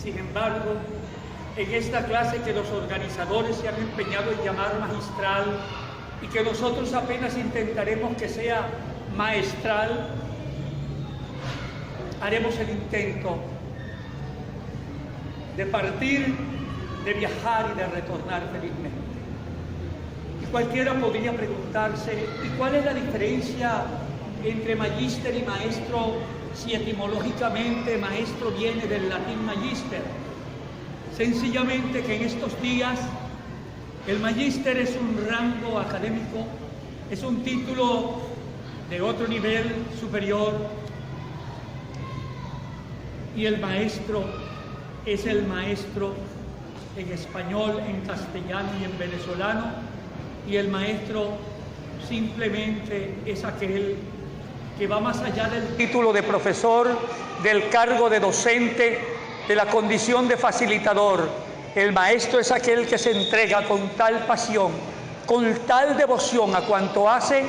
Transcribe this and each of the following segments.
Sin embargo, en esta clase que los organizadores se han empeñado en llamar magistral y que nosotros apenas intentaremos que sea maestral, haremos el intento de partir, de viajar y de retornar felizmente. Y cualquiera podría preguntarse, ¿y cuál es la diferencia entre magíster y maestro si etimológicamente maestro viene del latín magister? Sencillamente que en estos días el magíster es un rango académico, es un título de otro nivel superior, y el maestro es el maestro en español, en castellano y en venezolano, y el maestro simplemente es aquel que va más allá del título de profesor, del cargo de docente, de la condición de facilitador. El maestro es aquel que se entrega con tal pasión, con tal devoción a cuanto hace,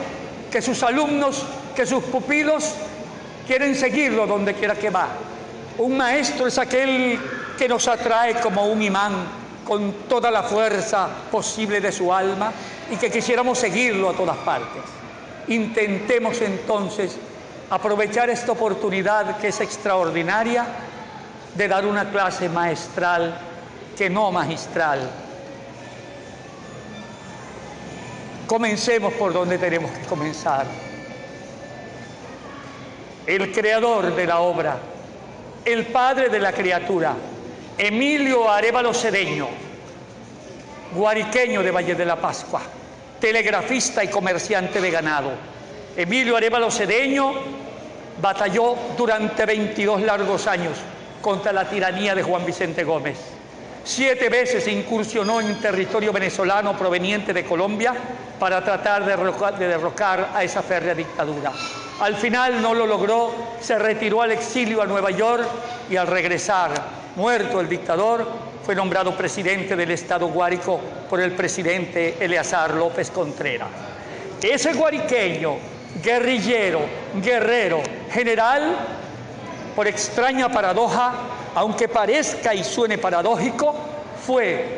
que sus alumnos, que sus pupilos quieren seguirlo donde quiera que va. Un maestro es aquel que nos atrae como un imán con toda la fuerza posible de su alma y que quisiéramos seguirlo a todas partes. Intentemos entonces aprovechar esta oportunidad que es extraordinaria de dar una clase maestral que no magistral. Comencemos por donde tenemos que comenzar. El creador de la obra, el padre de la criatura, Emilio Arévalo Cedeño, guariqueño de Valle de la Pascua, telegrafista y comerciante de ganado. Emilio Arévalo Cedeño batalló durante 22 largos años contra la tiranía de Juan Vicente Gómez. 7 veces incursionó en territorio venezolano proveniente de Colombia para tratar de derrocar a esa férrea dictadura. Al final no lo logró, se retiró al exilio a Nueva York y al regresar, muerto el dictador, fue nombrado presidente del Estado Guárico por el presidente Eleazar López Contreras. Ese guariqueño, guerrillero, guerrero, general, por extraña paradoja, aunque parezca y suene paradójico, fue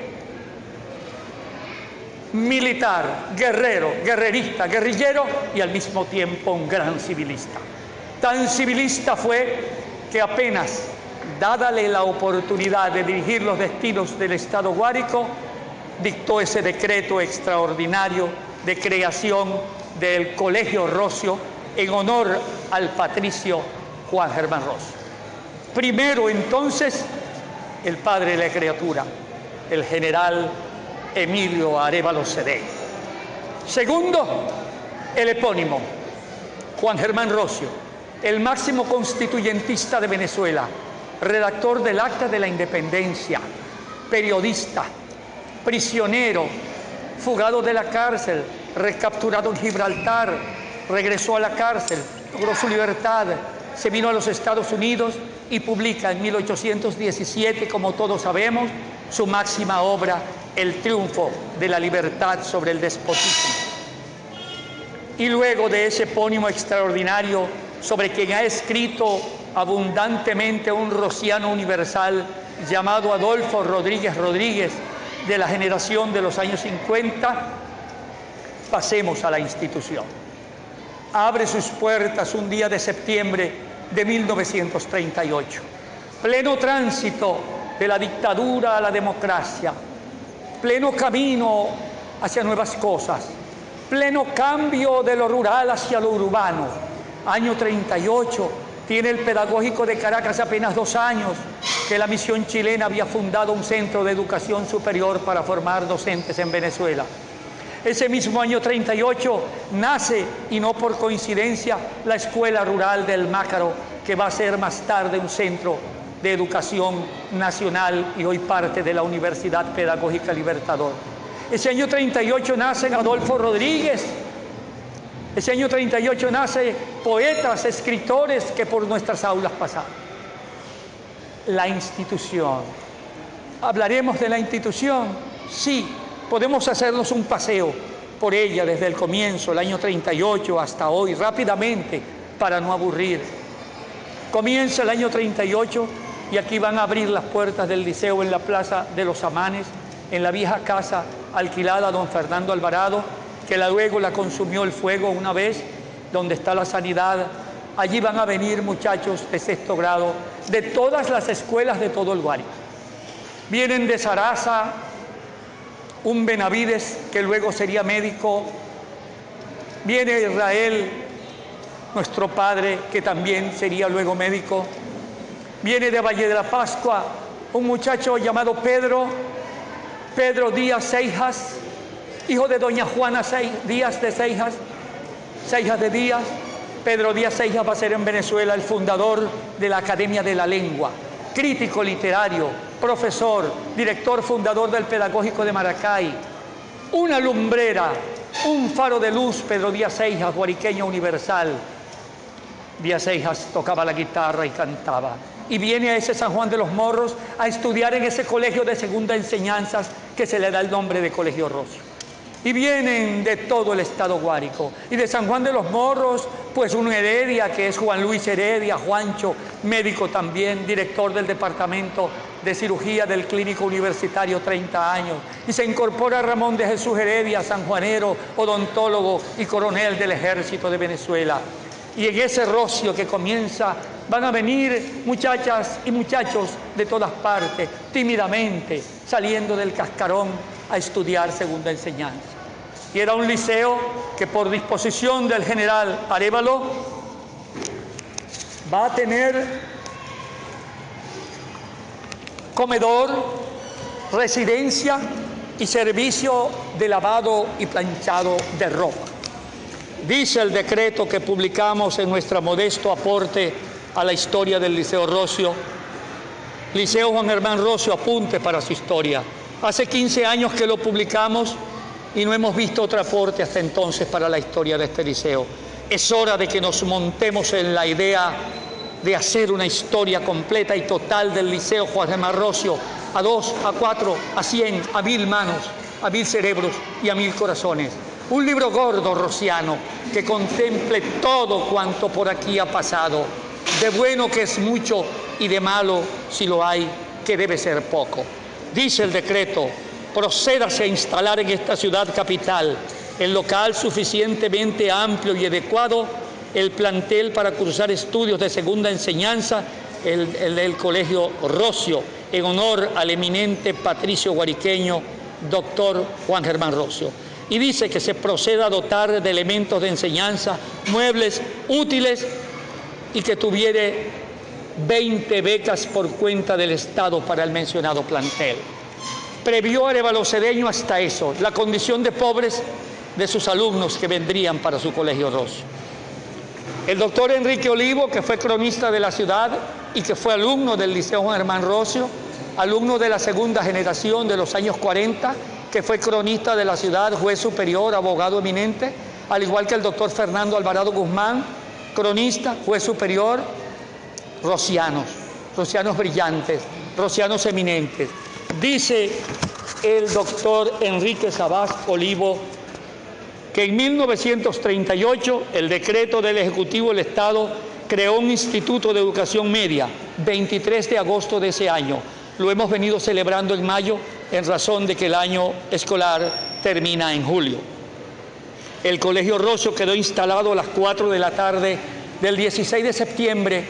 militar, guerrero, guerrerista, guerrillero y al mismo tiempo un gran civilista. Tan civilista fue que apenas dádale la oportunidad de dirigir los destinos del Estado Guárico, dictó ese decreto extraordinario de creación del Colegio Roscio en honor al patricio Juan Germán Roscio. Primero, entonces, el padre de la criatura, el general Emilio Arévalo Cedeño. Segundo, el epónimo, Juan Germán Roscio, el máximo constituyentista de Venezuela, redactor del Acta de la Independencia, periodista, prisionero, fugado de la cárcel, recapturado en Gibraltar, regresó a la cárcel, logró su libertad, se vino a los Estados Unidos y publica en 1817, como todos sabemos, su máxima obra, El triunfo de la libertad sobre el despotismo. Y luego de ese epónimo extraordinario, sobre quien ha escrito abundantemente un rosiano universal llamado Adolfo Rodríguez Rodríguez, de la generación de los años 50, pasemos a la institución. Abre sus puertas un día de septiembre de 1938. Pleno tránsito de la dictadura a la democracia, pleno camino hacia nuevas cosas, pleno cambio de lo rural hacia lo urbano. Año 38, tiene el Pedagógico de Caracas apenas 2 años, que la misión chilena había fundado un centro de educación superior para formar docentes en Venezuela. Ese mismo año 38 nace, y no por coincidencia, la Escuela Rural del Mácaro, que va a ser más tarde un centro de educación nacional y hoy parte de la Universidad Pedagógica Libertador. Ese año 38 nace Adolfo Rodríguez. Ese año 38 nace poetas, escritores que por nuestras aulas pasaron. La institución. ¿Hablaremos de la institución? Sí, podemos hacernos un paseo por ella desde el comienzo, el año 38 hasta hoy, rápidamente, para no aburrir. Comienza el año 38 y aquí van a abrir las puertas del liceo en la Plaza de los Amanes, en la vieja casa alquilada a don Fernando Alvarado, que luego la consumió el fuego una vez, donde está la sanidad. Allí van a venir muchachos de sexto grado, de todas las escuelas de todo el Guárico. Vienen de Sarasa, un Benavides, que luego sería médico. Viene Israel, nuestro padre, que también sería luego médico. Viene de Valle de la Pascua un muchacho llamado Pedro Díaz Seijas, hijo de doña Juana Díaz de Seijas de Díaz. Pedro Díaz Seijas va a ser en Venezuela el fundador de la Academia de la Lengua, crítico literario, profesor, director fundador del Pedagógico de Maracay, una lumbrera, un faro de luz. Pedro Díaz Seijas, guariqueño universal. Díaz Seijas tocaba la guitarra y cantaba. Y viene a ese San Juan de los Morros a estudiar en ese colegio de segunda enseñanzas que se le da el nombre de Colegio Rosio. Y vienen de todo el estado Guárico. Y de San Juan de los Morros, pues un Heredia, que es Juan Luis Heredia, Juancho, médico también, director del Departamento de Cirugía del Clínico Universitario, 30 años. Y se incorpora Ramón de Jesús Heredia, sanjuanero, odontólogo y coronel del Ejército de Venezuela. Y en ese Rosio que comienza, van a venir muchachas y muchachos de todas partes, tímidamente, saliendo del cascarón a estudiar segunda enseñanza. Y era un liceo que por disposición del general Arévalo va a tener comedor, residencia y servicio de lavado y planchado de ropa. Dice el decreto que publicamos en nuestro modesto aporte a la historia del Liceo Rosio. Liceo Juan Germán Rosio, apunte para su historia. Hace 15 años que lo publicamos y no hemos visto otro aporte hasta entonces para la historia de este liceo. Es hora de que nos montemos en la idea de hacer una historia completa y total del Liceo Juan Germán Rosio, a 2, a 4, a 100, a 1000 manos, a 1000 cerebros y a 1000 corazones. Un libro gordo rosiano que contemple todo cuanto por aquí ha pasado, de bueno que es mucho y de malo, si lo hay, que debe ser poco. Dice el decreto: procédase a instalar en esta ciudad capital el local suficientemente amplio y adecuado, el plantel para cursar estudios de segunda enseñanza, el Colegio Rosio, en honor al eminente patricio guariqueño, doctor Juan Germán Rosio. Y dice que se proceda a dotar de elementos de enseñanza, muebles útiles, y que tuviere 20 becas por cuenta del Estado para el mencionado plantel. Previó Arévalo Cedeño hasta eso, la condición de pobres de sus alumnos que vendrían para su Colegio Rosio. El doctor Enrique Olivo, que fue cronista de la ciudad y que fue alumno del Liceo Juan Germán Rosio, alumno de la segunda generación de los años 40, que fue cronista de la ciudad, juez superior, abogado eminente, al igual que el doctor Fernando Alvarado Guzmán, cronista, juez superior, rosianos brillantes, rosianos eminentes. Dice el doctor Enrique Sabás Olivo que en 1938 el decreto del Ejecutivo del Estado creó un Instituto de Educación Media, 23 de agosto de ese año. Lo hemos venido celebrando en mayo en razón de que el año escolar termina en julio. El Colegio Rosio quedó instalado a las 4 de la tarde del 16 de septiembre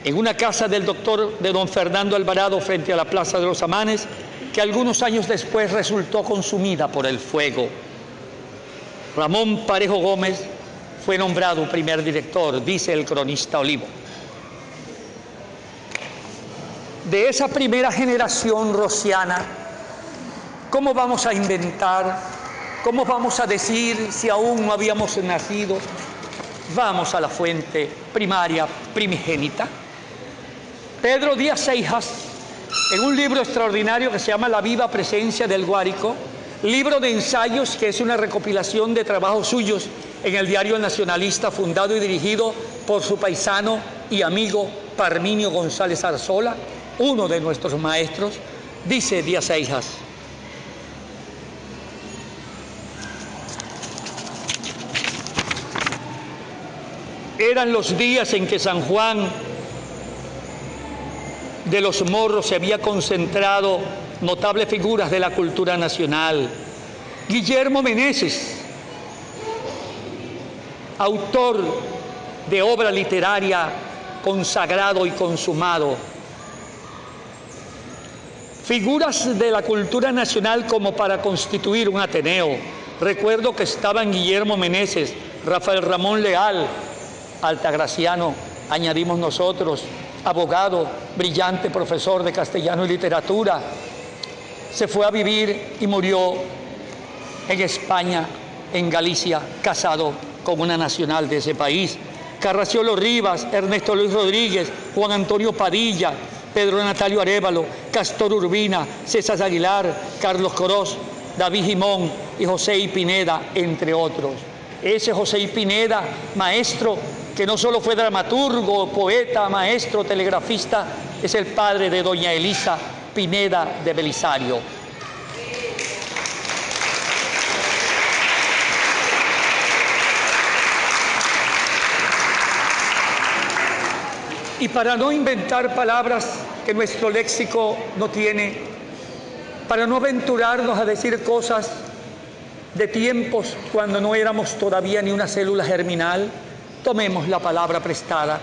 en una casa del doctor de don Fernando Alvarado frente a la Plaza de los Amanes, que algunos años después resultó consumida por el fuego. Ramón Parejo Gómez fue nombrado primer director, dice el cronista Olivo. De esa primera generación rosiana, ¿cómo vamos a inventar? ¿Cómo vamos a decir si aún no habíamos nacido? Vamos a la fuente primaria primigénita. Pedro Díaz Seijas, en un libro extraordinario que se llama La viva presencia del Guárico, libro de ensayos que es una recopilación de trabajos suyos en el diario El Nacionalista, fundado y dirigido por su paisano y amigo Parminio González Arzola, uno de nuestros maestros. Dice Díaz Seijas: eran los días en que San Juan de los Morros se había concentrado notables figuras de la cultura nacional. Guillermo Meneses, autor de obra literaria consagrado y consumado. Figuras de la cultura nacional como para constituir un Ateneo. Recuerdo que estaban Guillermo Meneses, Rafael Ramón Leal, altagraciano, añadimos nosotros, abogado, brillante profesor de castellano y literatura. Se fue a vivir y murió en España, en Galicia, casado con una nacional de ese país. Carraciolo Rivas, Ernesto Luis Rodríguez, Juan Antonio Padilla, Pedro Natalio Arévalo, Castor Urbina, César Aguilar, Carlos Corós, David Gimón y José I. Pineda, entre otros. Ese José I. Pineda, maestro, que no solo fue dramaturgo, poeta, maestro, telegrafista, es el padre de doña Elisa Pineda de Belisario. Y para no inventar palabras que nuestro léxico no tiene, para no aventurarnos a decir cosas de tiempos cuando no éramos todavía ni una célula germinal, tomemos la palabra prestada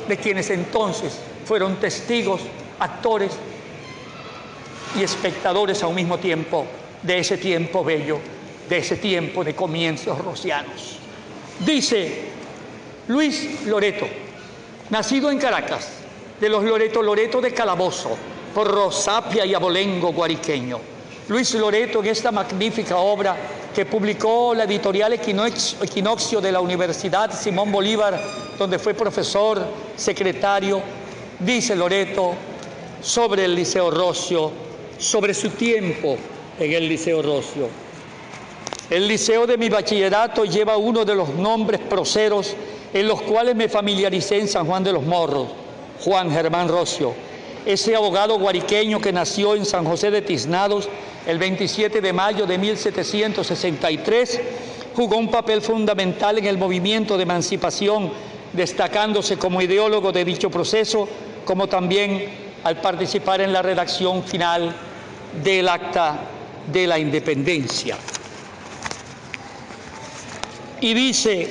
de quienes entonces fueron testigos, actores y espectadores a un mismo tiempo de ese tiempo bello, de ese tiempo de comienzos rocianos. Dice Luis Loreto, nacido en Caracas, de los Loreto de Calabozo, por Rosapia y Abolengo guariqueño. Luis Loreto, en esta magnífica obra que publicó la editorial Equinoccio de la Universidad Simón Bolívar, donde fue profesor, secretario, dice Loreto sobre el Liceo Rocio, sobre su tiempo en el Liceo Rocio. El liceo de mi bachillerato lleva uno de los nombres proceros en los cuales me familiaricé en San Juan de los Morros, Juan Germán Rocio. Ese abogado guariqueño que nació en San José de Tiznados el 27 de mayo de 1763, jugó un papel fundamental en el movimiento de emancipación, destacándose como ideólogo de dicho proceso, como también al participar en la redacción final del Acta de la Independencia. Y dice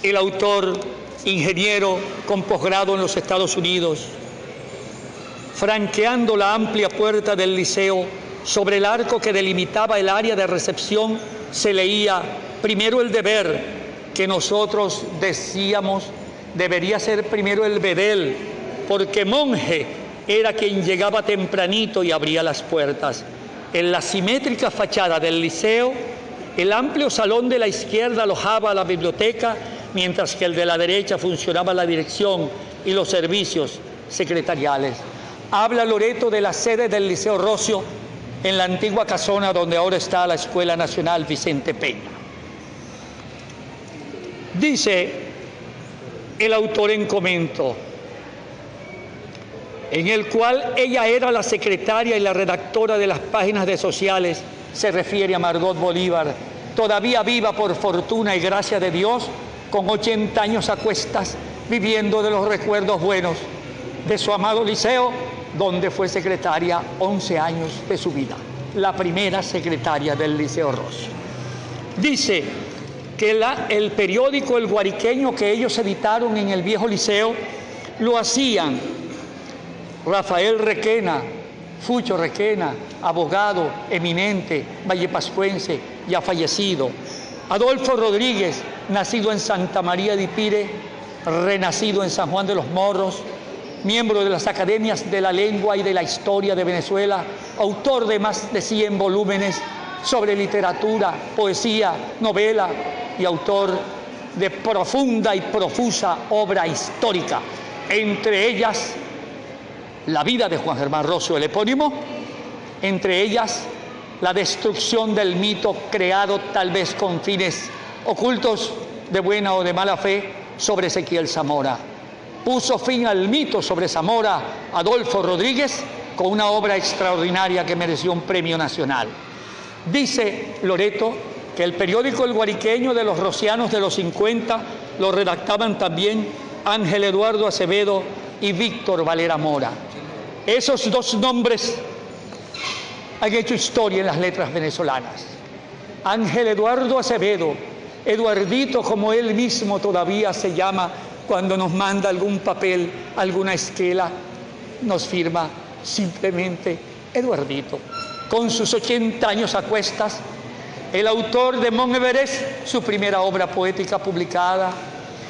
el autor, ingeniero con posgrado en los Estados Unidos, franqueando la amplia puerta del liceo, sobre el arco que delimitaba el área de recepción, se leía primero el deber, que nosotros decíamos debería ser primero el bedel, porque monje era quien llegaba tempranito y abría las puertas. En la simétrica fachada del liceo, el amplio salón de la izquierda alojaba la biblioteca, mientras que el de la derecha funcionaba la dirección y los servicios secretariales. Habla Loreto de la sede del Liceo Rocio en la antigua casona donde ahora está la Escuela Nacional Vicente Peña. Dice el autor en comento, en el cual ella era la secretaria y la redactora de las páginas de sociales, se refiere a Margot Bolívar, todavía viva por fortuna y gracia de Dios, con 80 años a cuestas, viviendo de los recuerdos buenos de su amado liceo, donde fue secretaria 11 años de su vida, la primera secretaria del Liceo Rocio. Dice que el periódico El Guariqueño que ellos editaron en el viejo liceo, lo hacían Rafael Requena, Fucho Requena, abogado eminente, vallepascuense, ya fallecido. Adolfo Rodríguez, nacido en Santa María de Ipire, renacido en San Juan de los Morros, miembro de las Academias de la Lengua y de la Historia de Venezuela, autor de más de 100 volúmenes sobre literatura, poesía, novela y autor de profunda y profusa obra histórica, entre ellas la vida de Juan Germán Rocio, el epónimo, entre ellas la destrucción del mito creado tal vez con fines ocultos de buena o de mala fe sobre Ezequiel Zamora. Puso fin al mito sobre Zamora Adolfo Rodríguez con una obra extraordinaria que mereció un premio nacional. Dice Loreto que el periódico El Guariqueño de los rocianos de los 50 lo redactaban también Ángel Eduardo Acevedo, y Víctor Valera Mora. Esos dos nombres han hecho historia en las letras venezolanas. Ángel Eduardo Acevedo, Eduardito como él mismo todavía se llama cuando nos manda algún papel, alguna esquela, nos firma simplemente Eduardito. Con sus 80 años a cuestas, el autor de Mont Everest, su primera obra poética publicada,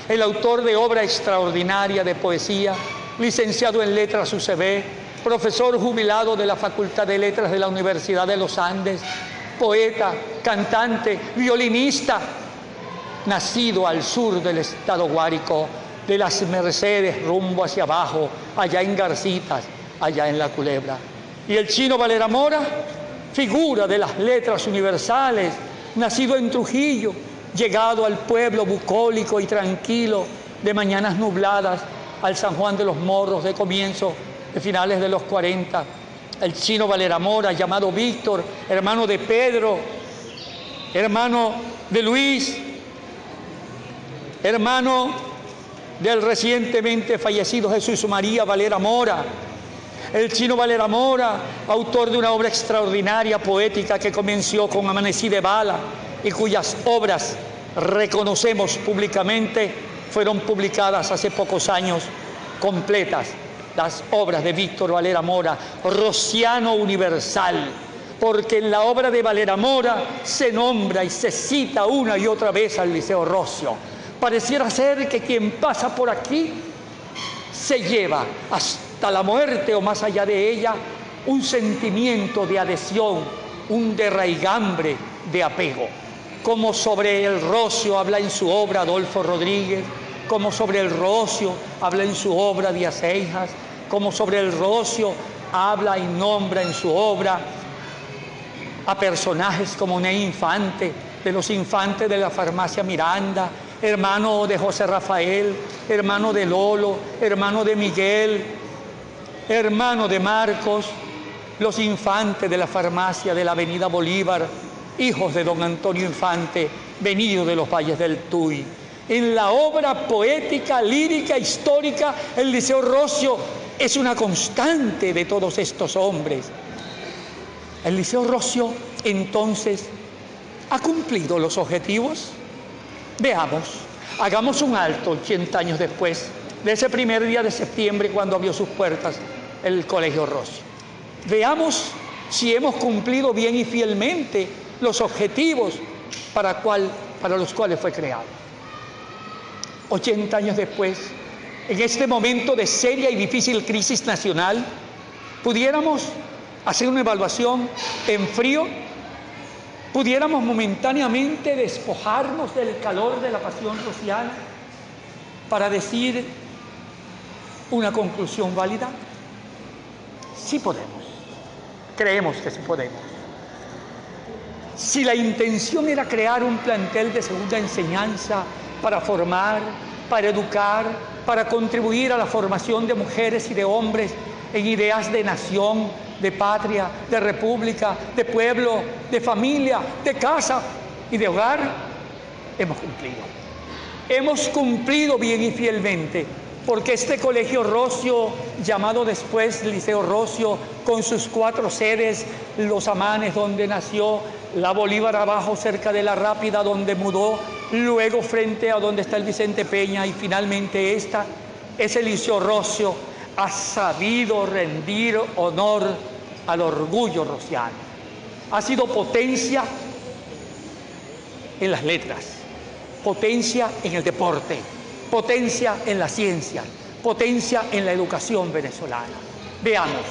el autor de obra extraordinaria de poesía, licenciado en letras UCB, profesor jubilado de la Facultad de Letras de la Universidad de los Andes, poeta, cantante, violinista, nacido al sur del estado Guárico, de las Mercedes rumbo hacia abajo, allá en Garcitas, allá en La Culebra. Y el Chino Valera Mora, figura de las letras universales, nacido en Trujillo, llegado al pueblo bucólico y tranquilo de mañanas nubladas, al San Juan de los Morros de comienzo, de finales de los 40. El Chino Valera Mora, llamado Víctor, hermano de Pedro, hermano de Luis, hermano del recientemente fallecido Jesús María Valera Mora. El Chino Valera Mora, autor de una obra extraordinaria poética que comenzó con Amanecí de Bala y cuyas obras reconocemos públicamente fueron publicadas hace pocos años completas. Las obras de Víctor Valera Mora, Rosiano universal, porque en la obra de Valera Mora se nombra y se cita una y otra vez al Liceo Roscio. Pareciera ser que quien pasa por aquí se lleva hasta la muerte o más allá de ella un sentimiento de adhesión, un derraigambre de apego. Como sobre el Roscio habla en su obra Adolfo Rodríguez, como sobre el Roscio habla en su obra Díaz Seijas, como sobre el Roscio habla y nombra en su obra a personajes como Ney Infante, de los Infantes de la Farmacia Miranda, hermano de José Rafael, hermano de Lolo, hermano de Miguel, hermano de Marcos, los Infantes de la Farmacia de la Avenida Bolívar, hijos de don Antonio Infante, venido de los valles del Tuy. En la obra poética, lírica, histórica, el Liceo Roscio es una constante de todos estos hombres. El Liceo Roscio, entonces, ¿ha cumplido los objetivos? Veamos, hagamos un alto 80 años después de ese primer día de septiembre cuando abrió sus puertas el Colegio Roscio. Veamos si hemos cumplido bien y fielmente los objetivos para los cuales fue creado. 80 años después, en este momento de seria y difícil crisis nacional, pudiéramos hacer una evaluación en frío, pudiéramos momentáneamente despojarnos del calor de la pasión rociana para decir una conclusión válida. Sí podemos, creemos que sí podemos. Si la intención era crear un plantel de segunda enseñanza para formar, para educar, para contribuir a la formación de mujeres y de hombres en ideas de nación, de patria, de república, de pueblo, de familia, de casa y de hogar, hemos cumplido. Hemos cumplido bien y fielmente, porque este Colegio Roscio, llamado después Liceo Roscio, con sus 4 sedes, Los Amanes, donde nació, la Bolívar abajo, cerca de la Rápida, donde mudó, luego frente a donde está el Vicente Peña y finalmente ese Liceo Roscio ha sabido rendir honor al orgullo rociano. Ha sido potencia en las letras, potencia en el deporte, potencia en la ciencia, potencia en la educación venezolana. Veamos,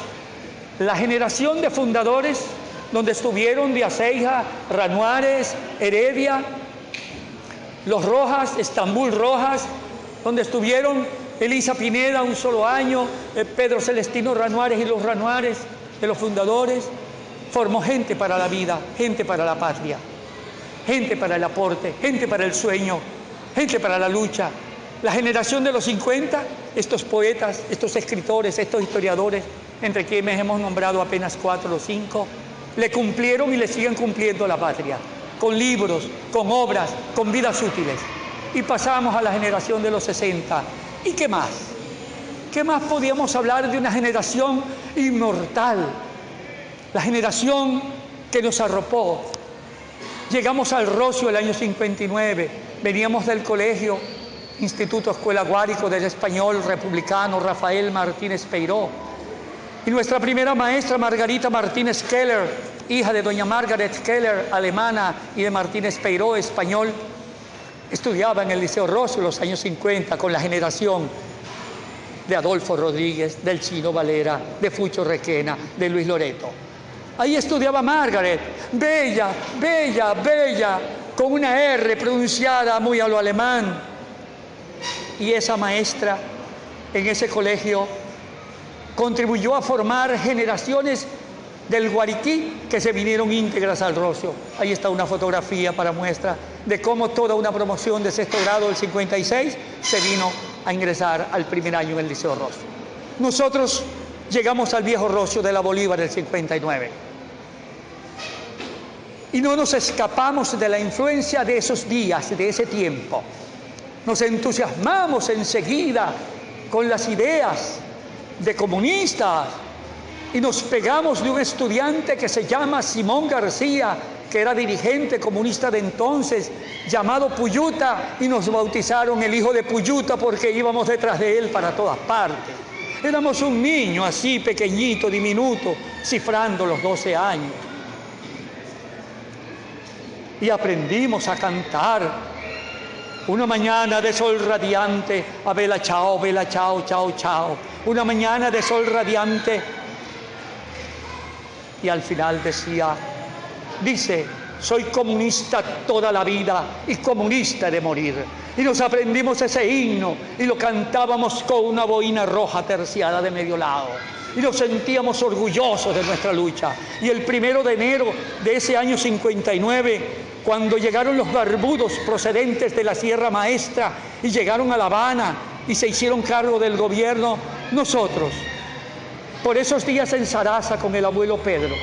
la generación de fundadores, donde estuvieron Díaz Seijas, Ranuares, Heredia, los Rojas, Estambul Rojas, donde estuvieron Elisa Pineda un solo año, Pedro Celestino Ranuares y los Ranuares de los fundadores, formó gente para la vida, gente para la patria, gente para el aporte, gente para el sueño, gente para la lucha. La generación de los 50, estos poetas, estos escritores, estos historiadores, entre quienes hemos nombrado apenas 4 o 5, le cumplieron y le siguen cumpliendo a la patria, con libros, con obras, con vidas útiles. Y pasamos a la generación de los 60. ¿Y qué más? ¿Qué más podíamos hablar de una generación inmortal? La generación que nos arropó. Llegamos al Rocio el año 59, veníamos del colegio, Instituto Escuela Guárico del español republicano Rafael Martínez Peiró. Y nuestra primera maestra, Margarita Martínez Keller, hija de doña Margaret Keller, alemana, y de Martínez Peiró, español, estudiaba en el Liceo Rocio en los años 50 con la generación de Adolfo Rodríguez, del Chino Valera, de Fucho Requena, de Luis Loreto. Ahí estudiaba Margaret, bella, bella, bella, con una R pronunciada muy a lo alemán. Y esa maestra en ese colegio contribuyó a formar generaciones del Guariquí que se vinieron íntegras al Rocio. Ahí está una fotografía para muestra de cómo toda una promoción de sexto grado del 56 se vino a ingresar al primer año en el Liceo Rocio. Nosotros llegamos al viejo Rocio de la Bolívar del 59. Y no nos escapamos de la influencia de esos días, de ese tiempo. Nos entusiasmamos enseguida con las ideas de comunistas y nos pegamos de un estudiante que se llama Simón García, que era dirigente comunista de entonces, llamado Puyuta, y nos bautizaron el hijo de Puyuta porque íbamos detrás de él para todas partes. Éramos un niño así pequeñito, diminuto, cifrando los 12 años. Y aprendimos a cantar. Una mañana de sol radiante, a vela chao, chao, chao. Una mañana de sol radiante. Y al final dice, soy comunista toda la vida y comunista de morir. Y nos aprendimos ese himno y lo cantábamos con una boina roja terciada de medio lado. Y nos sentíamos orgullosos de nuestra lucha. Y el 1 de enero de ese año 59, cuando llegaron los barbudos procedentes de la Sierra Maestra y llegaron a La Habana y se hicieron cargo del gobierno, nosotros, por esos días en Sarasa con el abuelo Pedro,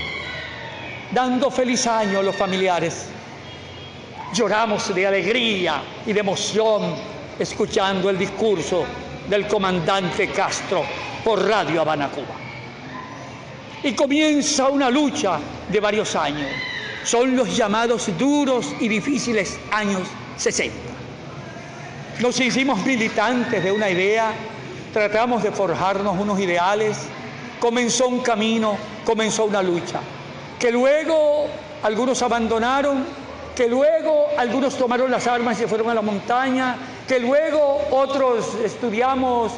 dando feliz año a los familiares, lloramos de alegría y de emoción escuchando el discurso del comandante Castro por Radio Habana, Cuba. Y comienza una lucha de varios años. Son los llamados duros y difíciles años 60. Nos hicimos militantes de una idea, tratamos de forjarnos unos ideales, comenzó un camino, comenzó una lucha, que luego algunos abandonaron, que luego algunos tomaron las armas y se fueron a la montaña, que luego otros estudiamos,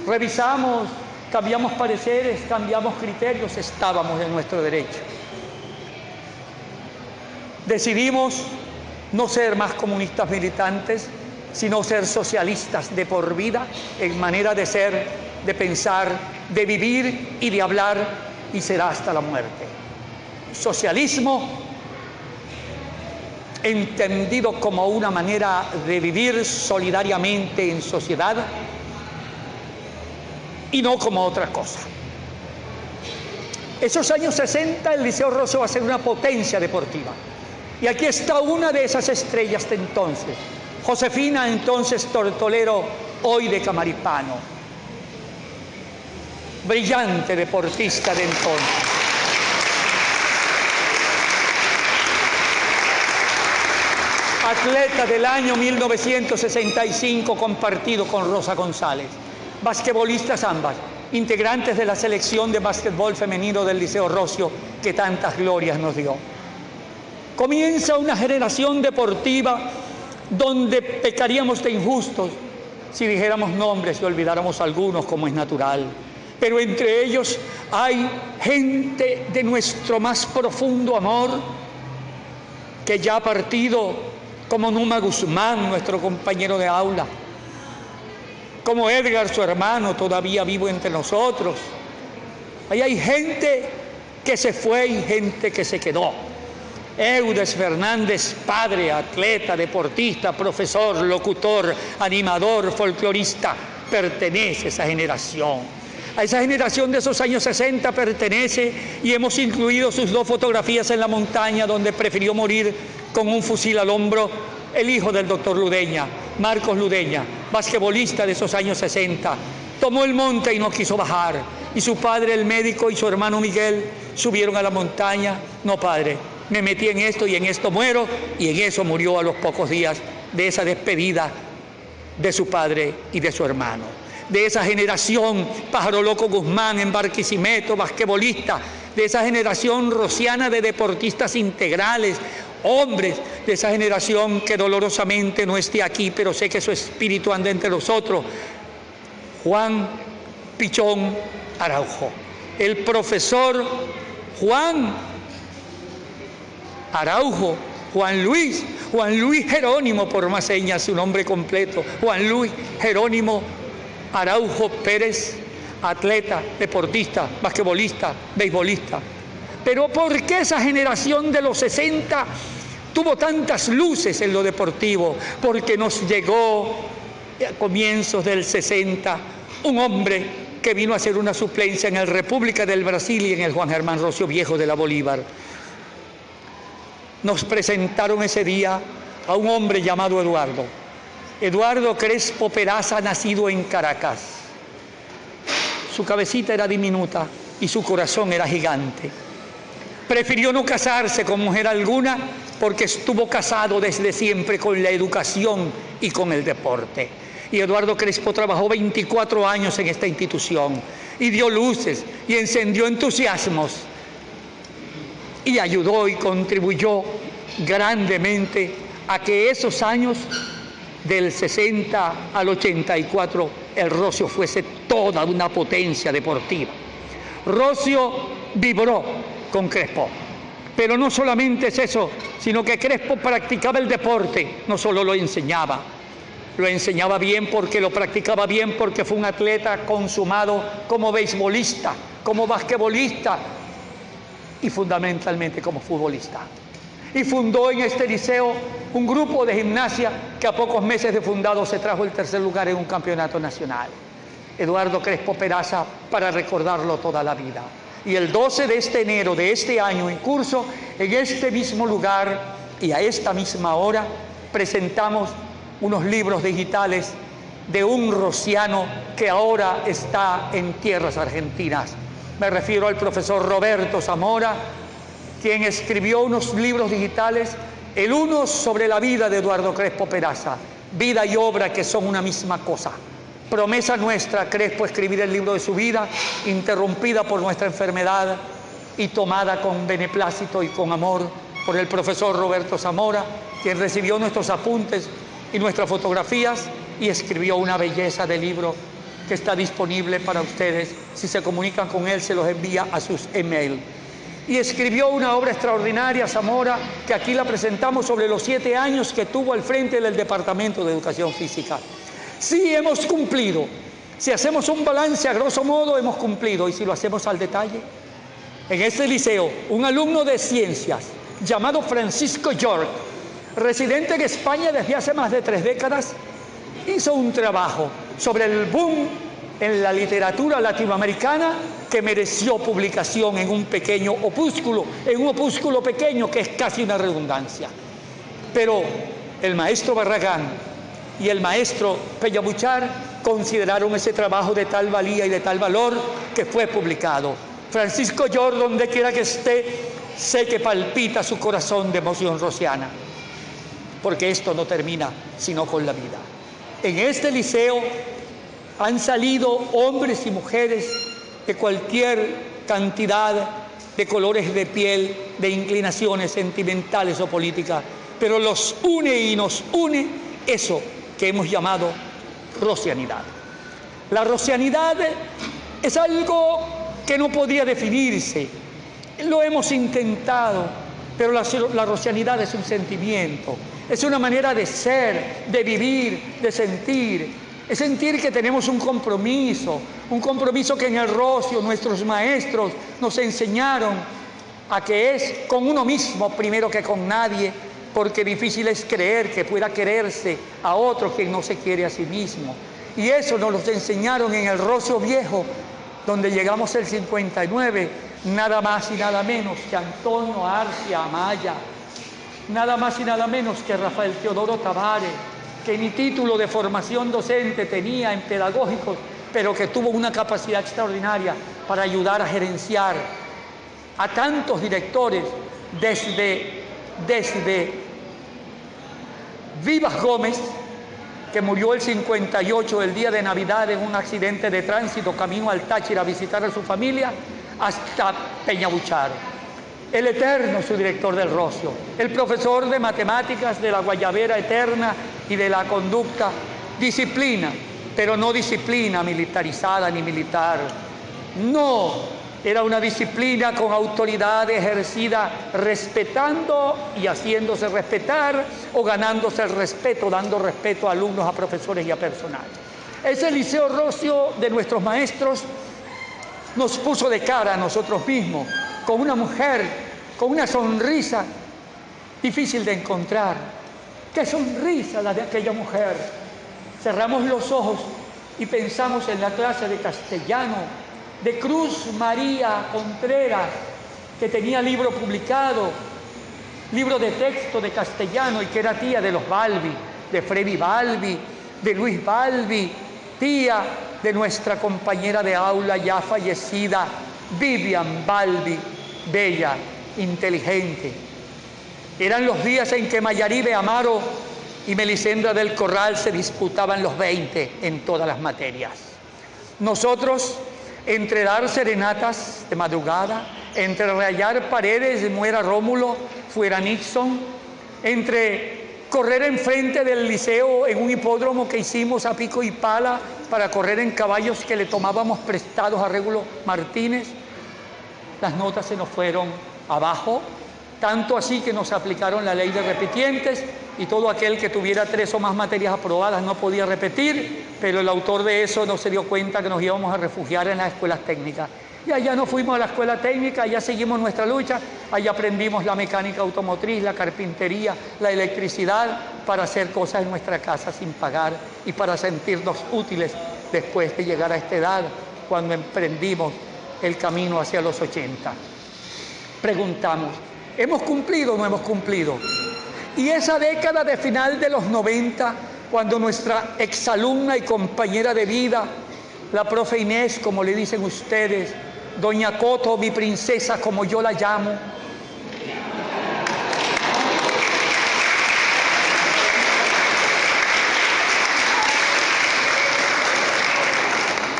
revisamos, cambiamos pareceres, cambiamos criterios, estábamos en nuestro derecho. Decidimos no ser más comunistas militantes, sino ser socialistas de por vida, en manera de ser, de pensar, de vivir y de hablar, y será hasta la muerte. Socialismo entendido como una manera de vivir solidariamente en sociedad y no como otra cosa. Esos años 60 el Liceo Rocio va a ser una potencia deportiva. Y aquí está una de esas estrellas de entonces, Josefina, entonces Tortolero, hoy de Camaripano. Brillante deportista de entonces. Atleta del año 1965 compartido con Rosa González. Basquetbolistas ambas, integrantes de la selección de básquetbol femenino del Liceo Rocio que tantas glorias nos dio. Comienza una generación deportiva donde pecaríamos de injustos si dijéramos nombres y olvidáramos algunos, como es natural. Pero entre ellos hay gente de nuestro más profundo amor que ya ha partido, como Numa Guzmán, nuestro compañero de aula, como Edgar, su hermano, todavía vivo entre nosotros. Ahí hay gente que se fue y gente que se quedó. Eudes Fernández, padre, atleta, deportista, profesor, locutor, animador, folclorista, pertenece a esa generación. A esa generación de esos años 60 pertenece, y hemos incluido sus 2 fotografías en la montaña donde prefirió morir con un fusil al hombro, el hijo del doctor Ludeña, Marcos Ludeña, basquetbolista de esos años 60, Tomó el monte y no quiso bajar. Y su padre, el médico, y su hermano Miguel subieron a la montaña. No, padre, me metí en esto y en esto muero. Y en eso murió a los pocos días de esa despedida de su padre y de su hermano. De esa generación, Pájaro Loco Guzmán en Barquisimeto, basquetbolista, de esa generación rociana de deportistas integrales, hombres, de esa generación que dolorosamente no esté aquí, pero sé que su espíritu anda entre nosotros. Juan Pichón Araujo, el profesor Juan Araujo, Juan Luis Jerónimo, por más señas, su nombre completo, Juan Luis Jerónimo Araujo Pérez, atleta, deportista, basquetbolista, beisbolista. Pero ¿por qué esa generación de los 60 tuvo tantas luces en lo deportivo? Porque nos llegó a comienzos del 60 un hombre que vino a hacer una suplencia en el República del Brasil y en el Juan Germán Rocio Viejo de la Bolívar. Nos presentaron ese día a un hombre llamado Eduardo Crespo Peraza, nacido en Caracas. Su cabecita era diminuta y su corazón era gigante. Prefirió no casarse con mujer alguna porque estuvo casado desde siempre con la educación y con el deporte. Y Eduardo Crespo trabajó 24 años en esta institución y dio luces y encendió entusiasmos y ayudó y contribuyó grandemente a que esos años del 60 al 84 el Rocio fuese toda una potencia deportiva. Rocio vibró con Crespo, pero no solamente es eso, sino que Crespo practicaba el deporte, no solo lo enseñaba bien porque lo practicaba bien, porque fue un atleta consumado como beisbolista, como basquetbolista y fundamentalmente como futbolista. Y fundó en este liceo un grupo de gimnasia que a pocos meses de fundado se trajo el tercer lugar en un campeonato nacional. Eduardo Crespo Peraza, para recordarlo toda la vida. Y el 12 de este enero de este año en curso, en este mismo lugar y a esta misma hora, presentamos unos libros digitales de un rociano que ahora está en tierras argentinas. Me refiero al profesor Roberto Zamora, quien escribió unos libros digitales, el uno sobre la vida de Eduardo Crespo Peraza, vida y obra que son una misma cosa. Promesa nuestra, Crespo, escribir el libro de su vida, interrumpida por nuestra enfermedad y tomada con beneplácito y con amor por el profesor Roberto Zamora, quien recibió nuestros apuntes y nuestras fotografías y escribió una belleza de libro que está disponible para ustedes. Si se comunican con él, se los envía a sus email. Y escribió una obra extraordinaria, Zamora, que aquí la presentamos, sobre los 7 años que tuvo al frente del Departamento de Educación Física. Sí, hemos cumplido. Si hacemos un balance a grosso modo, hemos cumplido. Y si lo hacemos al detalle, en este liceo, un alumno de ciencias llamado Francisco York, residente en España desde hace más de 3 décadas, hizo un trabajo sobre el boom en la literatura latinoamericana que mereció publicación en un pequeño opúsculo, en un opúsculo pequeño que es casi una redundancia. Pero el maestro Barragán y el maestro Pellabuchar consideraron ese trabajo de tal valía y de tal valor que fue publicado. Francisco York, donde quiera que esté, sé que palpita su corazón de emoción rociana, porque esto no termina sino con la vida. En este liceo han salido hombres y mujeres de cualquier cantidad de colores de piel, de inclinaciones sentimentales o políticas, pero los une y nos une eso que hemos llamado rocianidad. La rocianidad es algo que no podría definirse, lo hemos intentado, pero la rocianidad es un sentimiento, es una manera de ser, de vivir, de sentir. Es sentir que tenemos un compromiso que en el Rocio nuestros maestros nos enseñaron a que es con uno mismo primero que con nadie, porque difícil es creer que pueda quererse a otro quien no se quiere a sí mismo. Y eso nos lo enseñaron en el Rocio Viejo, donde llegamos el 59, nada más y nada menos que Antonio Arce Amaya, nada más y nada menos que Rafael Teodoro Tavares, que ni título de formación docente tenía en pedagógicos, pero que tuvo una capacidad extraordinaria para ayudar a gerenciar a tantos directores, desde Vivas Gómez, que murió el 58, el día de Navidad, en un accidente de tránsito camino al Táchira a visitar a su familia, hasta Peñabuchar. El eterno subdirector del Rocio, el profesor de matemáticas de la Guayabera eterna y de la conducta, disciplina, pero no disciplina militarizada ni militar. No, era una disciplina con autoridad ejercida respetando y haciéndose respetar o ganándose el respeto, dando respeto a alumnos, a profesores y a personal. Ese Liceo Rocio de nuestros maestros nos puso de cara a nosotros mismos, con una mujer, con una sonrisa difícil de encontrar. ¡Qué sonrisa la de aquella mujer! Cerramos los ojos y pensamos en la clase de castellano de Cruz María Contreras, que tenía libro publicado, libro de texto de castellano, y que era tía de los Balbi, de Freddy Balbi, de Luis Balbi, tía de nuestra compañera de aula ya fallecida, Vivian Balbi, bella, inteligente. Eran los días en que Mayaribe Amaro y Melisendra del Corral se disputaban los 20 en todas las materias. Nosotros, entre dar serenatas de madrugada, entre rayar paredes, muera Rómulo, fuera Nixon, entre correr enfrente del liceo en un hipódromo que hicimos a pico y pala para correr en caballos que le tomábamos prestados a Régulo Martínez, las notas se nos fueron abajo, tanto así que nos aplicaron la ley de repitientes y todo aquel que tuviera 3 o más materias aprobadas no podía repetir, pero el autor de eso no se dio cuenta que nos íbamos a refugiar en las escuelas técnicas. Y allá nos fuimos a la escuela técnica, allá seguimos nuestra lucha, allá aprendimos la mecánica automotriz, la carpintería, la electricidad, para hacer cosas en nuestra casa sin pagar y para sentirnos útiles después de llegar a esta edad, cuando emprendimos el camino hacia los 80. Preguntamos, ¿hemos cumplido o no hemos cumplido? Y esa década de final de los 90, cuando nuestra exalumna y compañera de vida, la profe Inés, como le dicen ustedes, doña Coto, mi princesa, como yo la llamo,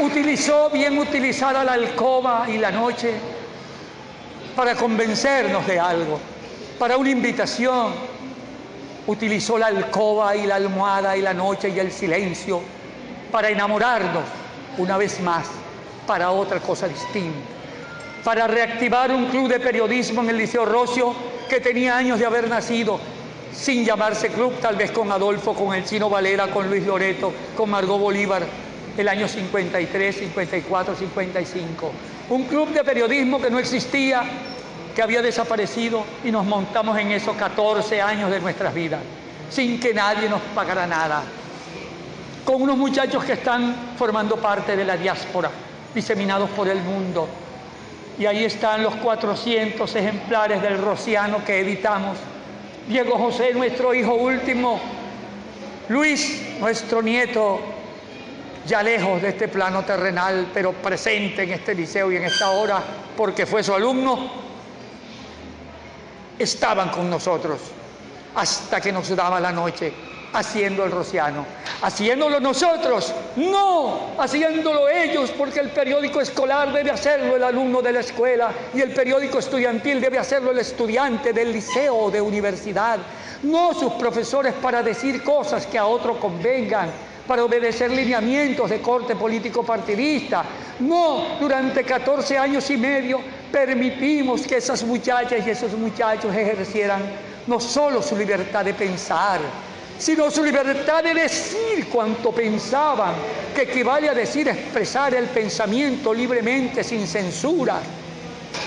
utilizó bien utilizada la alcoba y la noche para convencernos de algo, para una invitación. Utilizó la alcoba y la almohada y la noche y el silencio para enamorarnos una vez más, para otra cosa distinta, para reactivar un club de periodismo en el Liceo Rocio que tenía años de haber nacido, sin llamarse club, tal vez con Adolfo, con el Chino Valera, con Luis Loreto, con Margot Bolívar, el año 53, 54, 55. Un club de periodismo que no existía, que había desaparecido, y nos montamos en esos 14 años de nuestras vidas, sin que nadie nos pagara nada, con unos muchachos que están formando parte de la diáspora, diseminados por el mundo. Y ahí están los 400 ejemplares del Rociano que editamos. Diego José, nuestro hijo último, Luis, nuestro nieto, ya lejos de este plano terrenal, pero presente en este liceo y en esta hora, porque fue su alumno, estaban con nosotros hasta que nos daba la noche, haciendo el Rociano. Haciéndolo nosotros, no, haciéndolo ellos, porque el periódico escolar debe hacerlo el alumno de la escuela y el periódico estudiantil debe hacerlo el estudiante del liceo o de universidad, no sus profesores para decir cosas que a otro convengan, para obedecer lineamientos de corte político partidista. No, durante 14 años y medio permitimos que esas muchachas y esos muchachos ejercieran no solo su libertad de pensar, sino su libertad de decir cuanto pensaban, que equivale a decir expresar el pensamiento libremente, sin censura,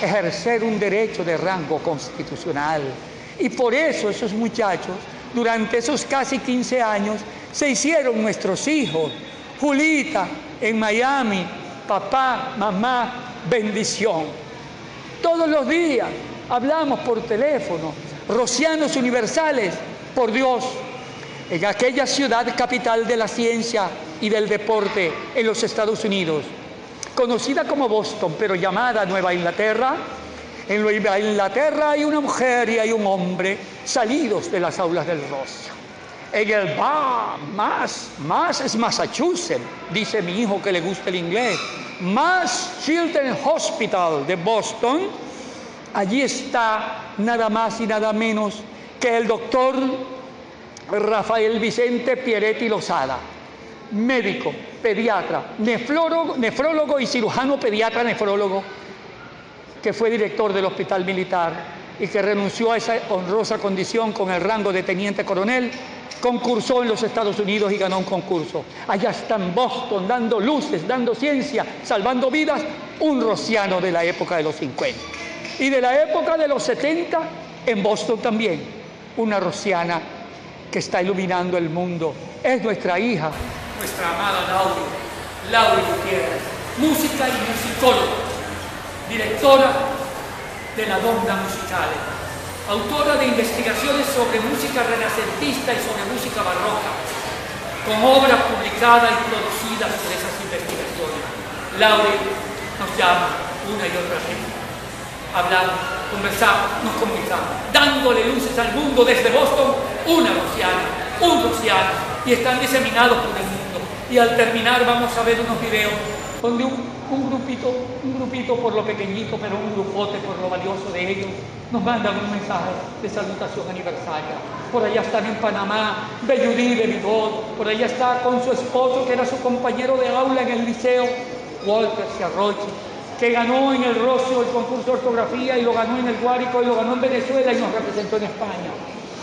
ejercer un derecho de rango constitucional. Y por eso esos muchachos, durante esos casi 15 años, se hicieron nuestros hijos. Julita, en Miami, papá, mamá, bendición. Todos los días hablamos por teléfono, rocianos universales, por Dios. En aquella ciudad capital de la ciencia, y del deporte en los Estados Unidos, conocida como Boston, pero llamada Nueva Inglaterra. En Nueva Inglaterra hay una mujer y hay un hombre salidos de las aulas del Rocio. En el Mass es Massachusetts, dice mi hijo que le gusta el inglés, Mass Children's Hospital de Boston. Allí está nada más y nada menos que el doctor Rafael Vicente Pieretti Lozada, médico, pediatra, nefrólogo y cirujano pediatra nefrólogo, que fue director del Hospital Militar y que renunció a esa honrosa condición con el rango de teniente coronel. Concursó en los Estados Unidos y ganó un concurso. Allá está en Boston, dando luces, dando ciencia, salvando vidas, un rociano de la época de los 50. Y de la época de los 70, en Boston también, una rociana que está iluminando el mundo. Es nuestra hija, nuestra amada Lauri Gutiérrez, música y musicóloga, directora de la Donda Musicale, autora de investigaciones sobre música renacentista y sobre música barroca, con obras publicadas y producidas por esas investigaciones. Lauri nos llama una y otra vez. Hablamos, conversamos, nos comunicamos, dándole luces al mundo desde Boston, una rociana, un rociano, y están diseminados por el mundo. Y al terminar vamos a ver unos videos donde un grupito por lo pequeñito, pero un grupote por lo valioso de ellos, nos mandan un mensaje de salutación aniversaria. Por allá están en Panamá, Belludí de Bigot, por allá está con su esposo, que era su compañero de aula en el liceo, Walter Ciarrochi, que ganó en el Rocio el concurso de ortografía y lo ganó en el Guárico y lo ganó en Venezuela y nos representó en España.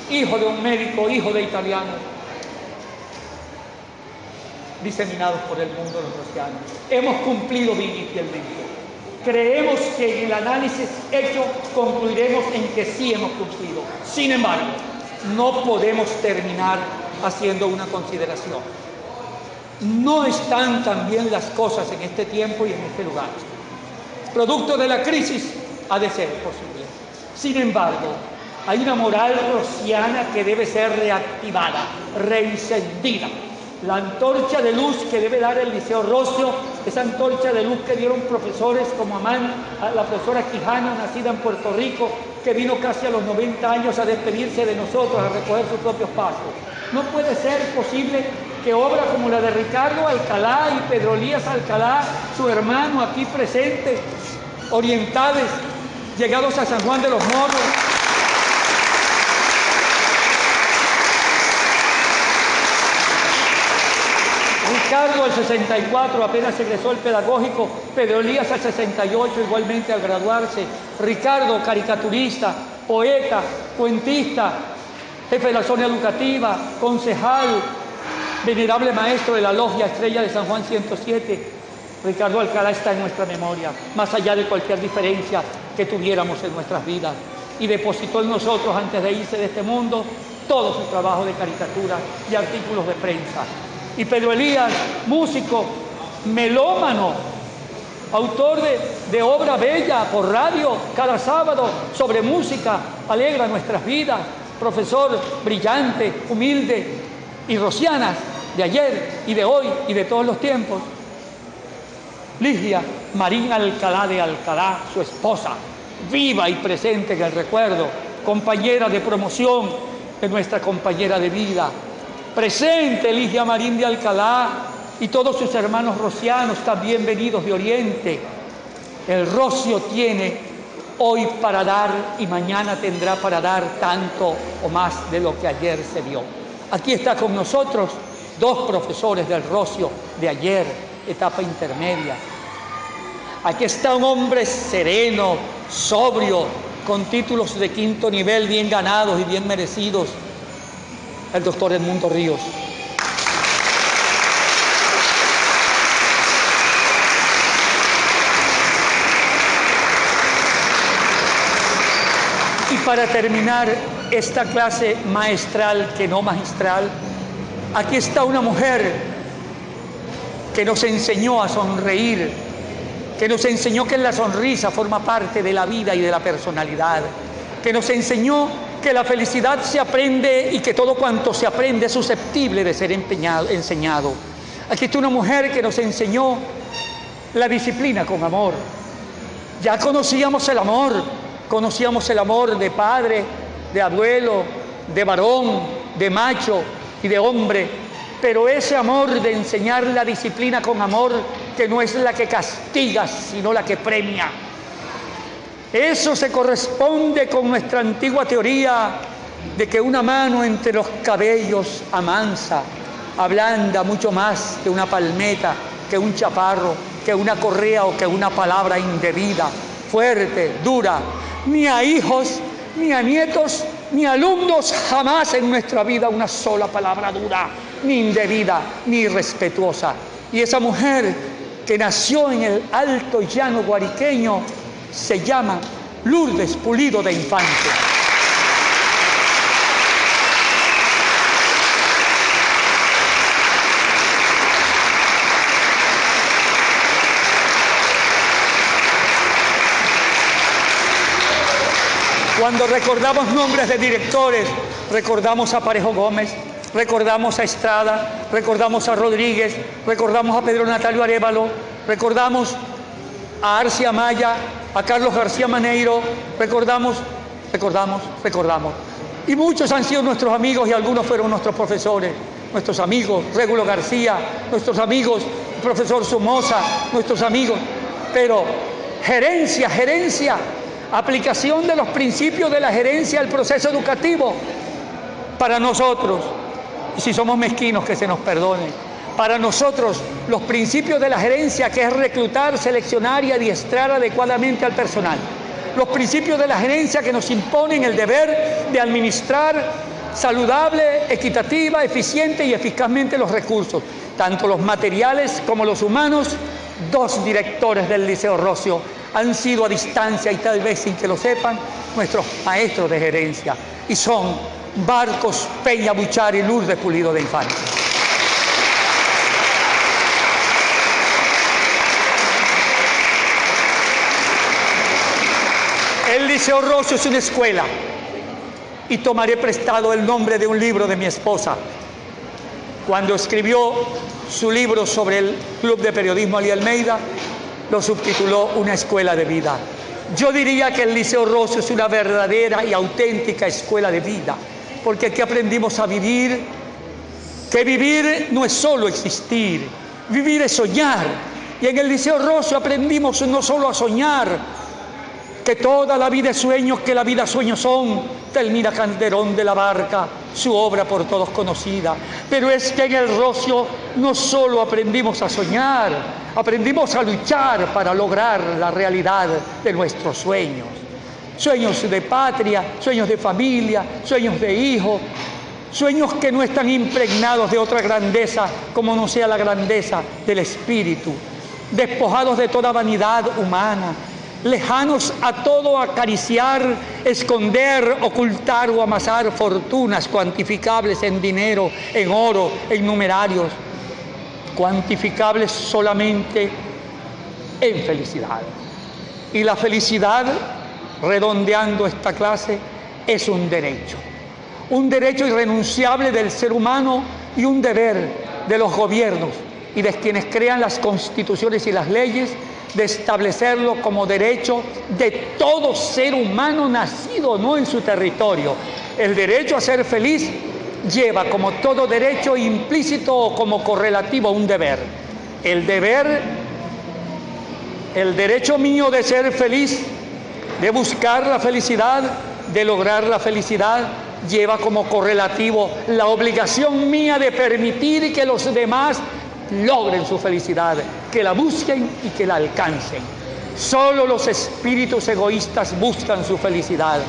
Hijo de un médico, hijo de italiano, diseminados por el mundo los rocianos. Hemos cumplido bien y fielmente. Creemos que en el análisis hecho concluiremos en que sí hemos cumplido. Sin embargo, no podemos terminar haciendo una consideración. No están tan bien las cosas en este tiempo y en este lugar. Producto de la crisis ha de ser posible. Sin embargo, hay una moral rociana que debe ser reactivada, reencendida. La antorcha de luz que debe dar el Liceo Rocio, esa antorcha de luz que dieron profesores como la profesora Quijano, nacida en Puerto Rico, que vino casi a los 90 años a despedirse de nosotros, a recoger sus propios pasos. No puede ser posible que obras como la de Ricardo Alcalá y Pedro Elías Alcalá, su hermano aquí presente, orientales, llegados a San Juan de los Morros, Ricardo al 64 apenas egresó el pedagógico, Pedro Elías al 68 igualmente al graduarse, Ricardo caricaturista, poeta, cuentista, jefe de la zona educativa, concejal, venerable maestro de la Logia Estrella de San Juan 107, Ricardo Alcalá está en nuestra memoria, más allá de cualquier diferencia que tuviéramos en nuestras vidas, y depositó en nosotros antes de irse de este mundo todo su trabajo de caricatura y artículos de prensa. Y Pedro Elías, músico, melómano, autor de obra bella por radio cada sábado sobre música, alegra nuestras vidas, profesor brillante, humilde y rocianas de ayer y de hoy y de todos los tiempos. Ligia Marín Alcalá de Alcalá, su esposa, viva y presente en el recuerdo, compañera de promoción de nuestra compañera de vida. Presente Ligia Marín de Alcalá y todos sus hermanos rocianos también venidos de Oriente. El Rocio tiene hoy para dar y mañana tendrá para dar tanto o más de lo que ayer se dio. Aquí está con nosotros dos profesores del Rocio de ayer, etapa intermedia. Aquí está un hombre sereno, sobrio, con títulos de quinto nivel bien ganados y bien merecidos, el doctor Edmundo Ríos. Y para terminar esta clase maestral, que no magistral, aquí está una mujer que nos enseñó a sonreír, que nos enseñó que la sonrisa forma parte de la vida y de la personalidad, que nos enseñó que la felicidad se aprende y que todo cuanto se aprende es susceptible de ser enseñado. Aquí está una mujer que nos enseñó la disciplina con amor. Ya conocíamos el amor de padre, de abuelo, de varón, de macho y de hombre, pero ese amor de enseñar la disciplina con amor, que no es la que castiga, sino la que premia. Eso se corresponde con nuestra antigua teoría de que una mano entre los cabellos amansa, ablanda mucho más que una palmeta, que un chaparro, que una correa o que una palabra indebida, fuerte, dura. Ni a hijos, ni a nietos, ni a alumnos jamás en nuestra vida una sola palabra dura, ni indebida, ni irrespetuosa. Y esa mujer que nació en el alto llano guariqueño se llama Lourdes Pulido de Infante. Cuando recordamos nombres de directores, recordamos a Parejo Gómez, recordamos a Estrada, recordamos a Rodríguez, recordamos a Pedro Natalio Arévalo, recordamos a Arce Amaya, a Carlos García Maneiro, recordamos. Y muchos han sido nuestros amigos y algunos fueron nuestros profesores, nuestros amigos, Régulo García, nuestros amigos, el profesor Somoza, nuestros amigos. Pero gerencia, aplicación de los principios de la gerencia al proceso educativo. Para nosotros, y si somos mezquinos que se nos perdone, para nosotros los principios de la gerencia, que es reclutar, seleccionar y adiestrar adecuadamente al personal. Los principios de la gerencia que nos imponen el deber de administrar saludable, equitativa, eficiente y eficazmente los recursos, tanto los materiales como los humanos. Dos directores del Liceo Rocio han sido a distancia y tal vez sin que lo sepan nuestros maestros de gerencia, y son Barcos Peña Buchar y Lourdes Pulido de Infante. El Liceo Rocio es una escuela, y tomaré prestado el nombre de un libro de mi esposa. Cuando escribió su libro sobre el Club de Periodismo Ali Almeida, lo subtituló Una escuela de vida. Yo diría que el Liceo Rocio es una verdadera y auténtica escuela de vida, porque aquí aprendimos a vivir, que vivir no es solo existir, vivir es soñar. Y en el Liceo Rocio aprendimos no solo a soñar, que toda la vida es sueños, que la vida sueños son. Telmira Calderón de la Barca, su obra por todos conocida. Pero es que en el Rocio no solo aprendimos a soñar, aprendimos a luchar para lograr la realidad de nuestros sueños. Sueños de patria, sueños de familia, sueños de hijo, sueños que no están impregnados de otra grandeza como no sea la grandeza del espíritu, despojados de toda vanidad humana, lejanos a todo acariciar, esconder, ocultar o amasar fortunas cuantificables en dinero, en oro, en numerarios, cuantificables solamente en felicidad. Y la felicidad, redondeando esta clase, es un derecho irrenunciable del ser humano y un deber de los gobiernos y de quienes crean las constituciones y las leyes, de establecerlo como derecho de todo ser humano nacido o no en su territorio. El derecho a ser feliz lleva como todo derecho implícito o como correlativo un deber. El derecho mío de ser feliz, de buscar la felicidad, de lograr la felicidad, lleva como correlativo la obligación mía de permitir que los demás logren su felicidad, que la busquen y que la alcancen. Solo los espíritus egoístas buscan su felicidad.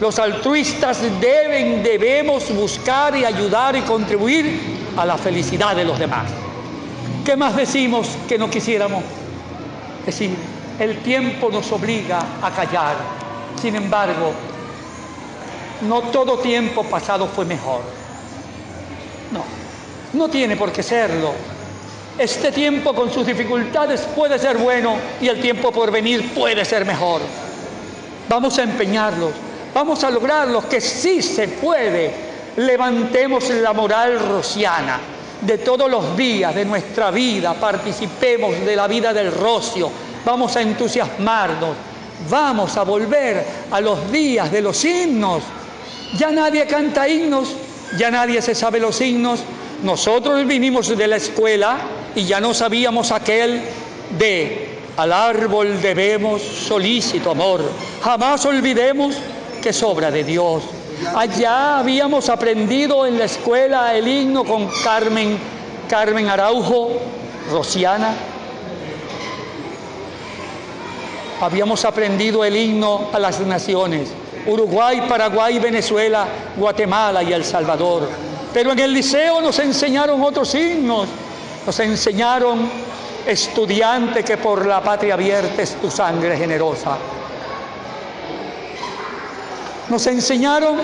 Los altruistas debemos buscar y ayudar y contribuir a la felicidad de los demás. ¿Qué más decimos que no quisiéramos decir? El tiempo nos obliga a callar. Sin embargo, no todo tiempo pasado fue mejor. No tiene por qué serlo. Este tiempo con sus dificultades puede ser bueno y el tiempo por venir puede ser mejor. Vamos a empeñarlos, vamos a lograrlos, que sí se puede. Levantemos la moral rociana, de todos los días de nuestra vida, participemos de la vida del Rocio, vamos a entusiasmarnos, vamos a volver a los días de los himnos. Ya nadie canta himnos, ya nadie se sabe los himnos. Nosotros vinimos de la escuela y ya no sabíamos aquel de al árbol debemos solícito amor, jamás olvidemos que sobra de Dios. Allá habíamos aprendido en la escuela el himno con Carmen Araujo, rociana. Habíamos aprendido el himno a las naciones, Uruguay, Paraguay, Venezuela, Guatemala y El Salvador. Pero en el liceo nos enseñaron otros himnos, nos enseñaron: estudiante que por la patria viertes tu sangre generosa. Nos enseñaron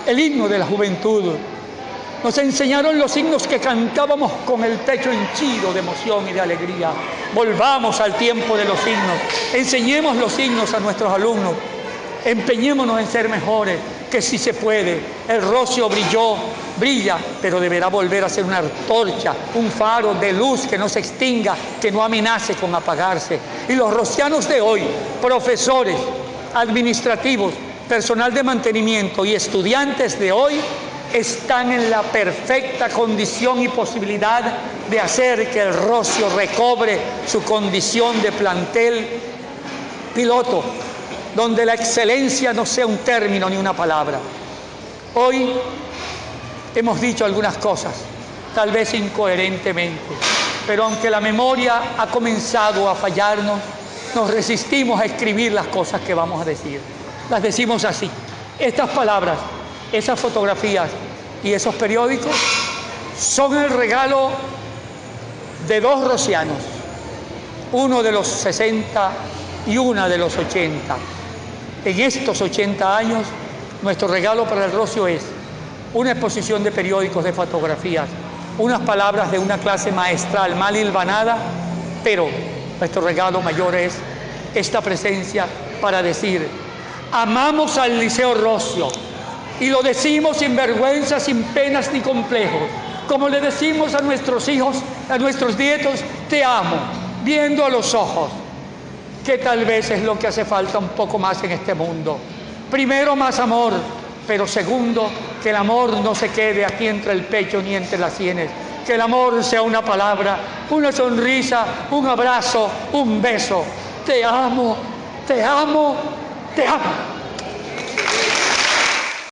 el himno de la juventud, nos enseñaron los himnos que cantábamos con el pecho henchido de emoción y de alegría. Volvamos al tiempo de los himnos, enseñemos los himnos a nuestros alumnos, empeñémonos en ser mejores, que sí se puede. El Rocio brilla, pero deberá volver a ser una antorcha, un faro de luz que no se extinga, que no amenace con apagarse. Y los rocianos de hoy, profesores, administrativos, personal de mantenimiento y estudiantes de hoy, están en la perfecta condición y posibilidad de hacer que el Rocio recobre su condición de plantel piloto, donde la excelencia no sea un término ni una palabra. Hoy hemos dicho algunas cosas, tal vez incoherentemente, pero aunque la memoria ha comenzado a fallarnos, nos resistimos a escribir las cosas que vamos a decir. Las decimos así: estas palabras, esas fotografías y esos periódicos son el regalo de dos rocianos, uno de los 60 y una de los 80. En estos 80 años, nuestro regalo para el Rocio es una exposición de periódicos, de fotografías, unas palabras de una clase maestral mal hilvanada, pero nuestro regalo mayor es esta presencia para decir: amamos al Liceo Rocio, y lo decimos sin vergüenza, sin penas ni complejos, como le decimos a nuestros hijos, a nuestros nietos: te amo, viendo a los ojos, que tal vez es lo que hace falta un poco más en este mundo. Primero, más amor, pero segundo, que el amor no se quede aquí entre el pecho ni entre las sienes, que el amor sea una palabra, una sonrisa, un abrazo, un beso. Te amo, te amo, te amo.